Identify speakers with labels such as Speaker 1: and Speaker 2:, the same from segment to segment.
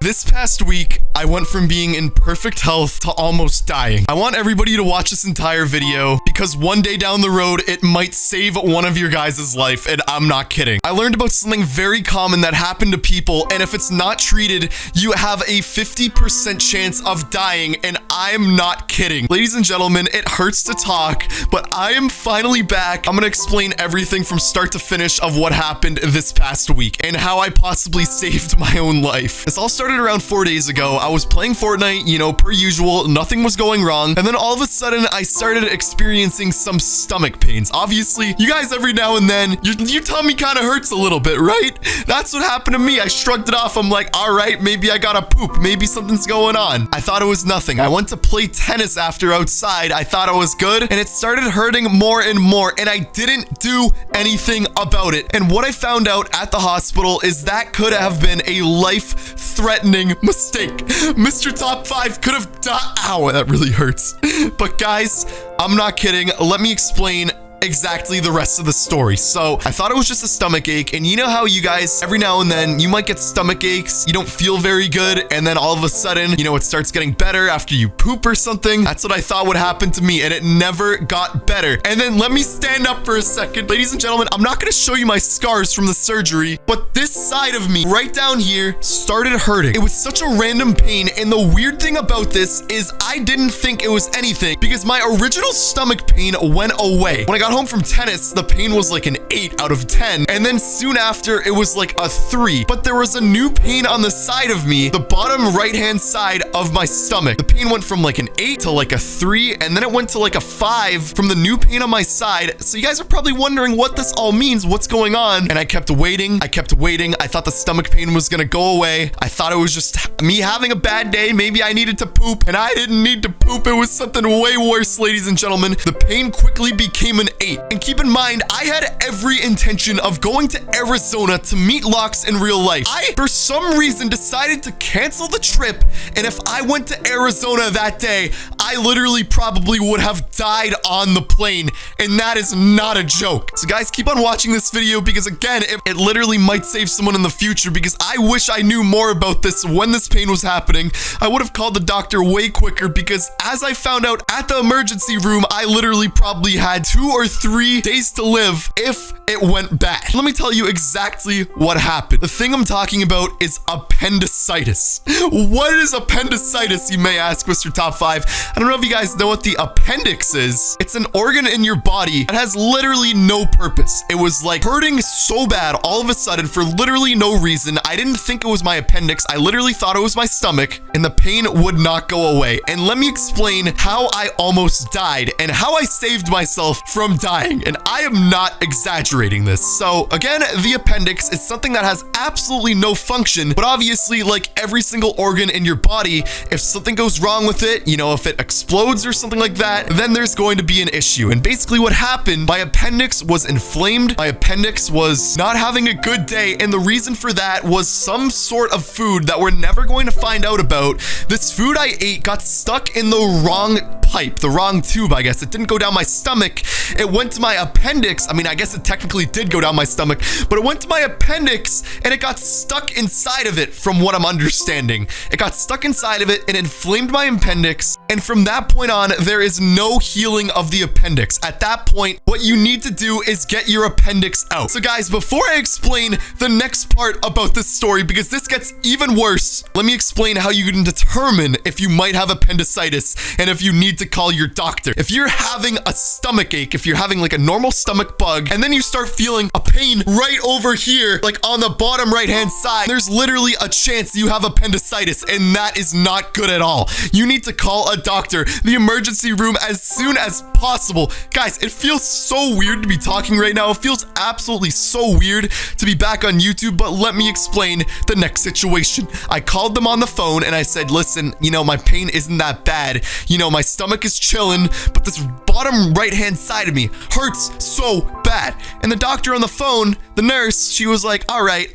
Speaker 1: This past week, I went from being in perfect health to almost dying. I want everybody to watch this entire video because one day down the road, it might save one of your guys' life, and I'm not kidding. I learned about something very common that happened to people, and if it's not treated, you have a 50% chance of dying, and I'm not kidding. Ladies and gentlemen, it hurts to talk, but I am finally back. I'm gonna explain everything from start to finish of what happened this past week and how I possibly saved my own life. This all started around 4 days ago. I was playing Fortnite, you know, per usual, nothing was going wrong, and then all of a sudden, I started experiencing some stomach pains. Obviously, you guys every now and then, your tummy kind of hurts a little bit, right? That's what happened to me. I shrugged it off. I'm like, all right, maybe I gotta poop. Maybe something's going on. I thought it was nothing. I went to play tennis after outside. I thought I was good, and it started hurting more and more, and I didn't do anything about it. And what I found out at the hospital is that could have been a life-threatening mistake. Mr. Top 5 could have died. Ow, that really hurts. But guys, I'm not kidding. Let me explain exactly the rest of the story. So I thought it was just a stomach ache, and you know how you guys every now and then you might get stomach aches, you don't feel very good, and then all of a sudden, you know, it starts getting better after you poop or something. That's what I thought would happen to me, and it never got better. And then let me stand up for a second. Ladies and gentlemen, I'm not going to show you my scars from the surgery, but this side of me right down here started hurting. It was such a random pain, and the weird thing about this is I didn't think it was anything because my original stomach pain went away. When I got home from tennis, the pain was like an 8 out of 10, and then soon after it was like a 3, but there was a new pain on the side of me, the bottom right hand side of my stomach. The pain went from like an 8 to like a 3, and then it went to like a 5 from the new pain on my side. So you guys are probably wondering what this all means, what's going on. And I kept waiting. I thought the stomach pain was gonna go away. I thought it was just me having a bad day. Maybe I needed to poop, and I didn't need to poop. It was something way worse, ladies and gentlemen. The pain quickly became an 8. And keep in mind, I had every intention of going to Arizona to meet Lox in real life. I, for some reason, decided to cancel the trip, and if I went to Arizona that day, I literally probably would have died on the plane, and that is not a joke. So guys, keep on watching this video because again, it literally might save someone in the future because I wish I knew more about this when this pain was happening. I would have called the doctor way quicker because as I found out at the emergency room, I literally probably had 2 or 3 days to live if it went bad. Let me tell you exactly what happened. The thing I'm talking about is appendicitis. What is appendicitis, you may ask, Mr. Top 5. I don't know if you guys know what the appendix is. It's an organ in your body that has literally no purpose. It was like hurting so bad all of a sudden for literally no reason. I didn't think it was my appendix. I literally thought it was my stomach, and the pain would not go away. And let me explain how I almost died and how I saved myself from dying. And I am not exaggerating this. So again, the appendix is something that has absolutely no function, but obviously like every single organ in your body, if something goes wrong with it, you know, if it explodes or something like that, then there's going to be an issue. And basically what happened, my appendix was inflamed. My appendix was not having a good day. And the reason for that was some sort of food that we're never going to find out about. This food I ate got stuck in the wrong pipe, the wrong tube, I guess. It didn't go down my stomach. It went to my appendix. I mean, I guess it technically did go down my stomach, but it went to my appendix and it got stuck inside of it from what I'm understanding. It got stuck inside of it and inflamed my appendix. And from that point on, there is no healing of the appendix. At that point, what you need to do is get your appendix out. So guys, before I explain the next part about this story, because this gets even worse, let me explain how you can determine if you might have appendicitis and if you need to call your doctor. If you're having a stomach ache, if you're having like a normal stomach bug, and then you start feeling a pain right over here, like on the bottom right hand side, there's literally a chance you have appendicitis, and that is not good at all. You need to call a doctor, the emergency room, as soon as possible. Guys, it feels so weird to be talking right now. It feels absolutely so weird to be back on YouTube, but let me explain the next situation. I called them on the phone and I said, listen, you know, my pain isn't that bad. You know, my stomach is chilling, but this bottom right hand side of me hurts so bad. And the doctor on the phone, the nurse, she was like, all right,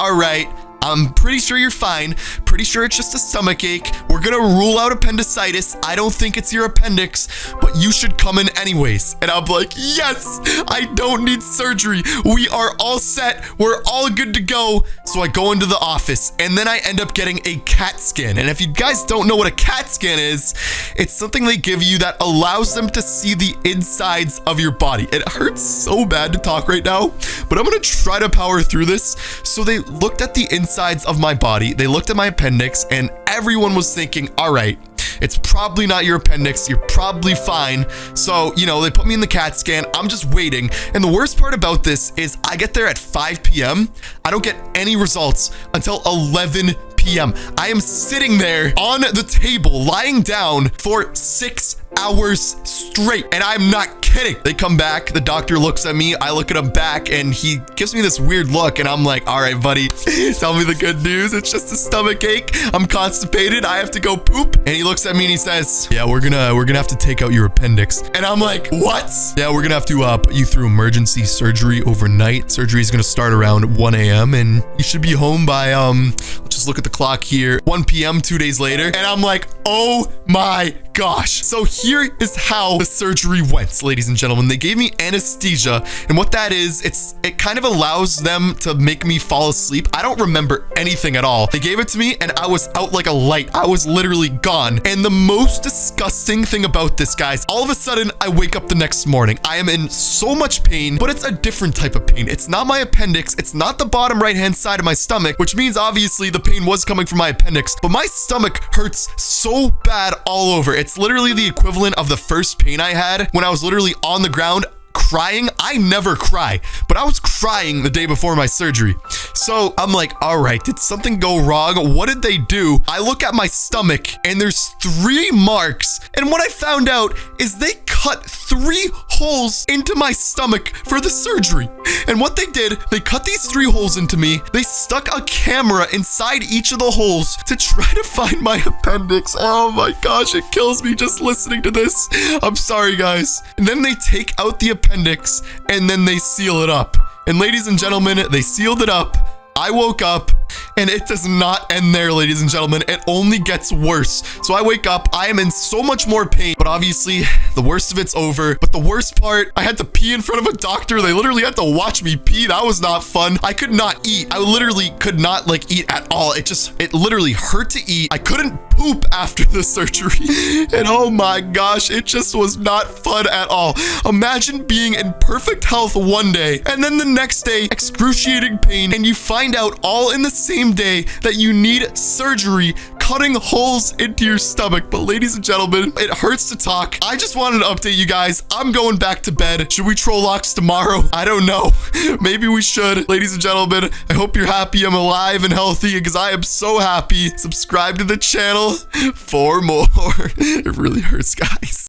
Speaker 1: I'm pretty sure you're fine. Pretty sure it's just a stomach ache. We're gonna rule out appendicitis. I don't think it's your appendix, but you should come in anyways. And I'm like, yes, I don't need surgery. We are all set. We're all good to go. So I go into the office and then I end up getting a CAT scan. And if you guys don't know what a CAT scan is, it's something they give you that allows them to see the insides of your body. It hurts so bad to talk right now, but I'm gonna try to power through this. So they looked at the insides of my body. They looked at my appendix and everyone was thinking, all right, it's probably not your appendix. You're probably fine. So, you know, they put me in the CAT scan. I'm just waiting. And the worst part about this is I get there at 5 p.m. I don't get any results until 11 p.m. I am sitting there on the table, lying down for 6 hours straight. And I'm not kidding. They come back. The doctor looks at me. I look at him back and he gives me this weird look. And I'm like, all right, buddy, tell me the good news. It's just a stomach ache. I'm constipated. I have to go poop. And he looks at me and he says, yeah, we're gonna have to take out your appendix. And I'm like, what? Yeah, we're gonna have to put you through emergency surgery overnight. Surgery is gonna start around 1 a.m. and you should be home by, let's just look at the clock here, 1 p.m. 2 days later. And I'm like, oh my gosh. So here is how the surgery went, ladies and gentlemen. They gave me anesthesia, and what that is, it kind of allows them to make me fall asleep. I don't remember anything at all. They gave it to me and I was out like a light. I was literally gone. And the most disgusting thing about this, guys, all of a sudden I wake up the next morning. I am in so much pain, but it's a different type of pain. It's not my appendix. It's not the bottom right-hand side of my stomach, which means obviously the pain was coming from my appendix, but my stomach hurts so bad all over. It's literally the equivalent of the first pain I had when I was literally on the ground crying. I never cry, but I was crying the day before my surgery. So I'm like, all right, did something go wrong? What did they do? I look at my stomach and there's 3 marks. And what I found out is they cut 3 holes into my stomach for the surgery. And what they did, they cut these 3 holes into me. They stuck a camera inside each of the holes to try to find my appendix. Oh my gosh, it kills me just listening to this. I'm sorry, guys. And then they take out the appendix and then they seal it up. And ladies and gentlemen, they sealed it up. I woke up and it does not end there, ladies and gentlemen. It only gets worse. So I wake up, I am in so much more pain, but obviously the worst of it's over. But the worst part, I had to pee in front of a doctor. They literally had to watch me pee. That was not fun. I could not eat. I literally could not eat at all. It literally hurt to eat. I couldn't poop after the surgery. And oh my gosh, it just was not fun at all. Imagine being in perfect health one day and then the next day, excruciating pain, and you find out all in the same day that you need surgery, cutting holes into your stomach. But ladies and gentlemen, it hurts to talk. I just wanted to update you guys. I'm going back to bed. Should we troll locks tomorrow? I don't know. Maybe we should. Ladies and gentlemen, I hope you're happy I'm alive and healthy because I am so happy. Subscribe to the channel for more. It really hurts, guys.